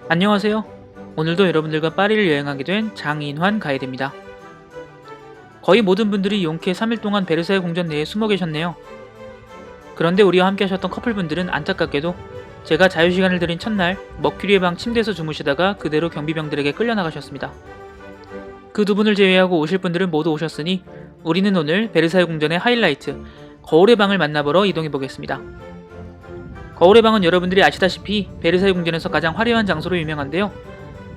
안녕하세요. 오늘도 여러분들과 파리를 여행하게 된 장인환 가이드입니다. 거의 모든 분들이 용케 3일 동안 베르사유 궁전 내에 숨어 계셨네요. 그런데 우리와 함께 하셨던 커플분들은 안타깝게도 제가 자유시간을 드린 첫날 머큐리의 방 침대에서 주무시다가 그대로 경비병들에게 끌려나가셨습니다. 그 두 분을 제외하고 오실 분들은 모두 오셨으니 우리는 오늘 베르사유 궁전의 하이라이트 거울의 방을 만나보러 이동해 보겠습니다. 거울의 방은 여러분들이 아시다시피 베르사유 궁전에서 가장 화려한 장소로 유명한데요.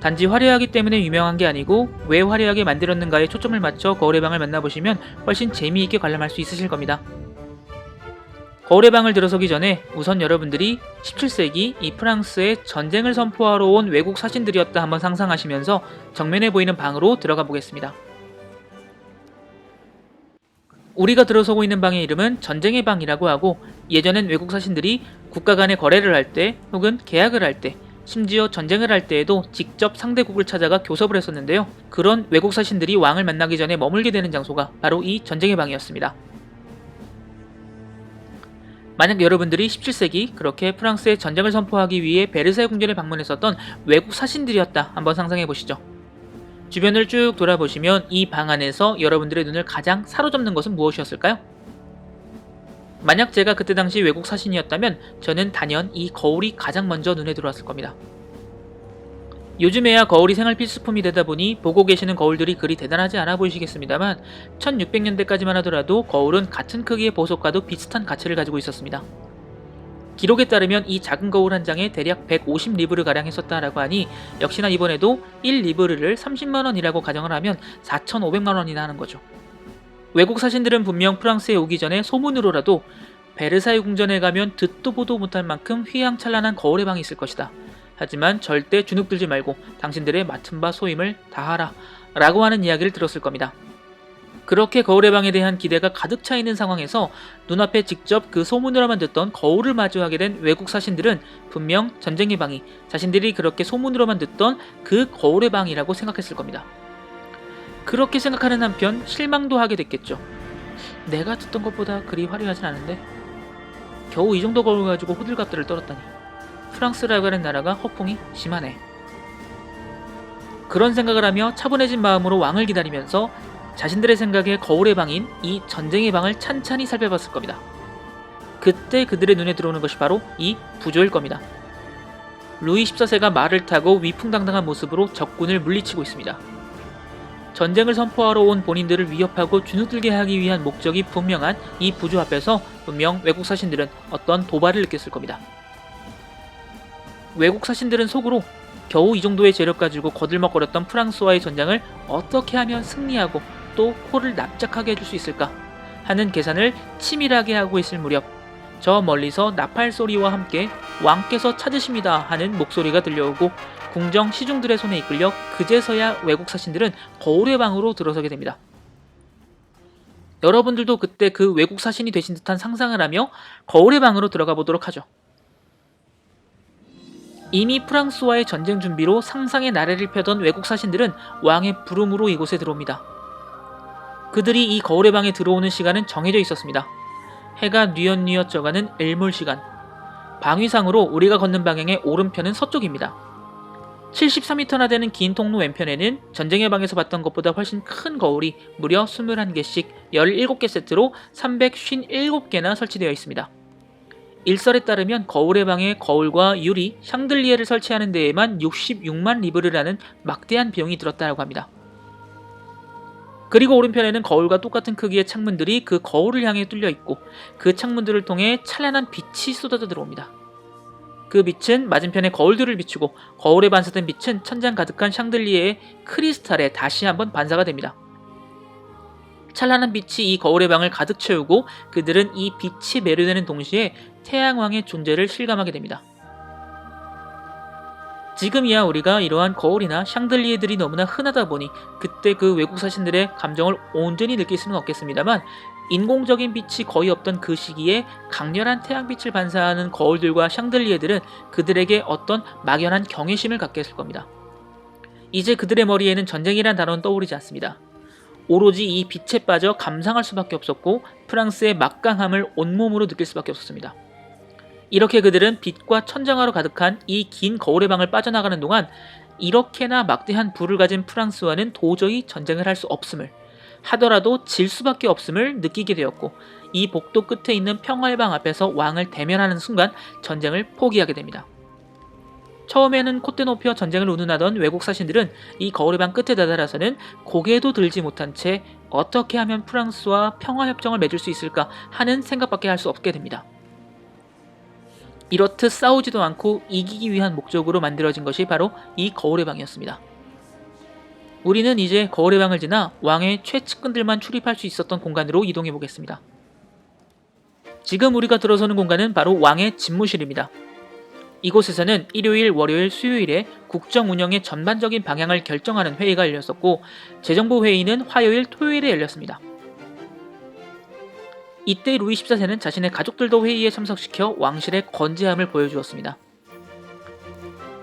단지 화려하기 때문에 유명한 게 아니고 왜 화려하게 만들었는가에 초점을 맞춰 거울의 방을 만나보시면 훨씬 재미있게 관람할 수 있으실 겁니다. 거울의 방을 들어서기 전에 우선 여러분들이 17세기 이 프랑스에 전쟁을 선포하러 온 외국 사신들이었다 한번 상상하시면서 정면에 보이는 방으로 들어가 보겠습니다. 우리가 들어서고 있는 방의 이름은 전쟁의 방이라고 하고 예전엔 외국 사신들이 국가 간의 거래를 할 때 혹은 계약을 할 때 심지어 전쟁을 할 때에도 직접 상대국을 찾아가 교섭을 했었는데요. 그런 외국 사신들이 왕을 만나기 전에 머물게 되는 장소가 바로 이 전쟁의 방이었습니다. 만약 여러분들이 17세기 그렇게 프랑스에 전쟁을 선포하기 위해 베르사유 궁전에 방문했었던 외국 사신들이었다 한번 상상해 보시죠. 주변을 쭉 돌아보시면 이 방 안에서 여러분들의 눈을 가장 사로잡는 것은 무엇이었을까요? 만약 제가 그때 당시 외국 사신이었다면 저는 단연 이 거울이 가장 먼저 눈에 들어왔을 겁니다. 요즘에야 거울이 생활 필수품이 되다 보니 보고 계시는 거울들이 그리 대단하지 않아 보이시겠습니다만 1600년대까지만 하더라도 거울은 같은 크기의 보석과도 비슷한 가치를 가지고 있었습니다. 기록에 따르면 이 작은 거울 한 장에 대략 150리브르가량 했었다라고 하니 역시나 이번에도 1리브르를 30만원이라고 가정을 하면 4,500만원이나 하는 거죠. 외국 사신들은 분명 프랑스에 오기 전에 소문으로라도 베르사유 궁전에 가면 듣도 보도 못할 만큼 휘황찬란한 거울의 방이 있을 것이다. 하지만 절대 주눅들지 말고 당신들의 맡은 바 소임을 다하라 라고 하는 이야기를 들었을 겁니다. 그렇게 거울의 방에 대한 기대가 가득 차 있는 상황에서 눈앞에 직접 그 소문으로만 듣던 거울을 마주하게 된 외국 사신들은 분명 전쟁의 방이 자신들이 그렇게 소문으로만 듣던 그 거울의 방이라고 생각했을 겁니다. 그렇게 생각하는 한편 실망도 하게 됐겠죠. 내가 듣던 것보다 그리 화려하진 않은데 겨우 이 정도 거울 가지고 호들갑들을 떨었다니 프랑스라고 하는 나라가 허풍이 심하네. 그런 생각을 하며 차분해진 마음으로 왕을 기다리면서 자신들의 생각에 거울의 방인 이 전쟁의 방을 찬찬히 살펴봤을 겁니다. 그때 그들의 눈에 들어오는 것이 바로 이 부조일 겁니다. 루이 14세가 말을 타고 위풍당당한 모습으로 적군을 물리치고 있습니다. 전쟁을 선포하러 온 본인들을 위협하고 주눅들게 하기 위한 목적이 분명한 이 부조 앞에서 분명 외국 사신들은 어떤 도발을 느꼈을 겁니다. 외국 사신들은 속으로 겨우 이 정도의 재력 가지고 거들먹거렸던 프랑스와의 전장을 어떻게 하면 승리하고 또 코를 납작하게 해줄 수 있을까 하는 계산을 치밀하게 하고 있을 무렵 저 멀리서 나팔 소리와 함께 왕께서 찾으십니다 하는 목소리가 들려오고 궁정 시중들의 손에 이끌려 그제서야 외국 사신들은 거울의 방으로 들어서게 됩니다. 여러분들도 그때 그 외국 사신이 되신 듯한 상상을 하며 거울의 방으로 들어가 보도록 하죠. 이미 프랑스와의 전쟁 준비로 상상의 나래를 펴던 외국 사신들은 왕의 부름으로 이곳에 들어옵니다. 그들이 이 거울의 방에 들어오는 시간은 정해져 있었습니다. 해가 뉘엿뉘엿 져가는 일몰 시간. 방위상으로 우리가 걷는 방향의 오른편은 서쪽입니다. 73m나 되는 긴 통로 왼편에는 전쟁의 방에서 봤던 것보다 훨씬 큰 거울이 무려 21개씩 17개 세트로 357개나 설치되어 있습니다. 일설에 따르면 거울의 방에 거울과 유리, 샹들리에를 설치하는 데에만 66만 리브르라는 막대한 비용이 들었다고 합니다. 그리고 오른편에는 거울과 똑같은 크기의 창문들이 그 거울을 향해 뚫려 있고 그 창문들을 통해 찬란한 빛이 쏟아져 들어옵니다. 그 빛은 맞은편의 거울들을 비추고 거울에 반사된 빛은 천장 가득한 샹들리에의 크리스탈에 다시 한번 반사가 됩니다. 찬란한 빛이 이 거울의 방을 가득 채우고 그들은 이 빛이 매료되는 동시에 태양왕의 존재를 실감하게 됩니다. 지금이야 우리가 이러한 거울이나 샹들리에들이 너무나 흔하다 보니 그때 그 외국 사신들의 감정을 온전히 느낄 수는 없겠습니다만 인공적인 빛이 거의 없던 그 시기에 강렬한 태양빛을 반사하는 거울들과 샹들리에들은 그들에게 어떤 막연한 경외심을 갖게 했을 겁니다. 이제 그들의 머리에는 전쟁이란 단어는 떠오르지 않습니다. 오로지 이 빛에 빠져 감상할 수밖에 없었고 프랑스의 막강함을 온몸으로 느낄 수밖에 없었습니다. 이렇게 그들은 빛과 천장화로 가득한 이 긴 거울의 방을 빠져나가는 동안 이렇게나 막대한 부를 가진 프랑스와는 도저히 전쟁을 할 수 없음을, 하더라도 질 수밖에 없음을 느끼게 되었고, 이 복도 끝에 있는 평화의 방 앞에서 왕을 대면하는 순간 전쟁을 포기하게 됩니다. 처음에는 콧대 높여 전쟁을 운운하던 외국 사신들은 이 거울의 방 끝에 다다라서는 고개도 들지 못한 채 어떻게 하면 프랑스와 평화협정을 맺을 수 있을까 하는 생각밖에 할 수 없게 됩니다. 이렇듯 싸우지도 않고 이기기 위한 목적으로 만들어진 것이 바로 이 거울의 방이었습니다. 우리는 이제 거울의 방을 지나 왕의 최측근들만 출입할 수 있었던 공간으로 이동해 보겠습니다. 지금 우리가 들어서는 공간은 바로 왕의 집무실입니다. 이곳에서는 일요일, 월요일, 수요일에 국정 운영의 전반적인 방향을 결정하는 회의가 열렸었고, 재정부 회의는 화요일, 토요일에 열렸습니다. 이때 루이 14세는 자신의 가족들도 회의에 참석시켜 왕실의 건재함을 보여주었습니다.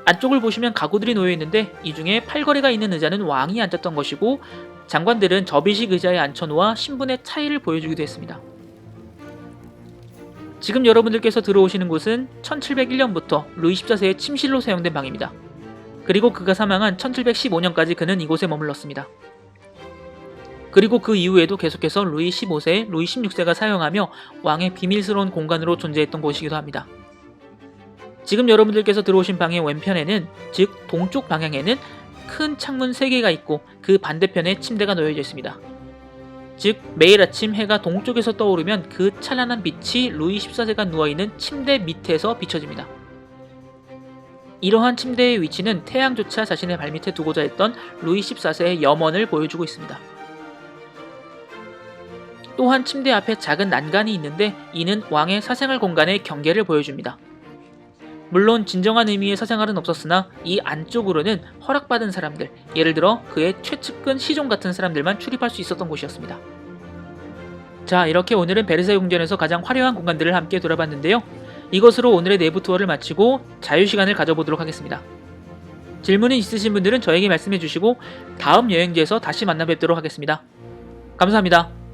안쪽을 보시면 가구들이 놓여있는데 이 중에 팔걸이가 있는 의자는 왕이 앉았던 것이고, 장관들은 접이식 의자에 앉혀놓아 신분의 차이를 보여주기도 했습니다. 지금 여러분들께서 들어오시는 곳은 1701년부터 루이 14세의 침실로 사용된 방입니다. 그리고 그가 사망한 1715년까지 그는 이곳에 머물렀습니다. 그리고 그 이후에도 계속해서 루이 15세, 루이 16세가 사용하며 왕의 비밀스러운 공간으로 존재했던 곳이기도 합니다. 지금 여러분들께서 들어오신 방의 왼편에는, 즉 동쪽 방향에는 큰 창문 3개가 있고 그 반대편에 침대가 놓여져 있습니다. 즉 매일 아침 해가 동쪽에서 떠오르면 그 찬란한 빛이 루이 14세가 누워있는 침대 밑에서 비춰집니다. 이러한 침대의 위치는 태양조차 자신의 발밑에 두고자 했던 루이 14세의 염원을 보여주고 있습니다. 또한 침대 앞에 작은 난간이 있는데 이는 왕의 사생활 공간의 경계를 보여줍니다. 물론 진정한 의미의 사생활은 없었으나 이 안쪽으로는 허락받은 사람들, 예를 들어 그의 최측근 시종 같은 사람들만 출입할 수 있었던 곳이었습니다. 자, 이렇게 오늘은 베르사유 궁전에서 가장 화려한 공간들을 함께 돌아봤는데요. 이것으로 오늘의 내부 투어를 마치고 자유시간을 가져보도록 하겠습니다. 질문이 있으신 분들은 저에게 말씀해 주시고 다음 여행지에서 다시 만나 뵙도록 하겠습니다. 감사합니다.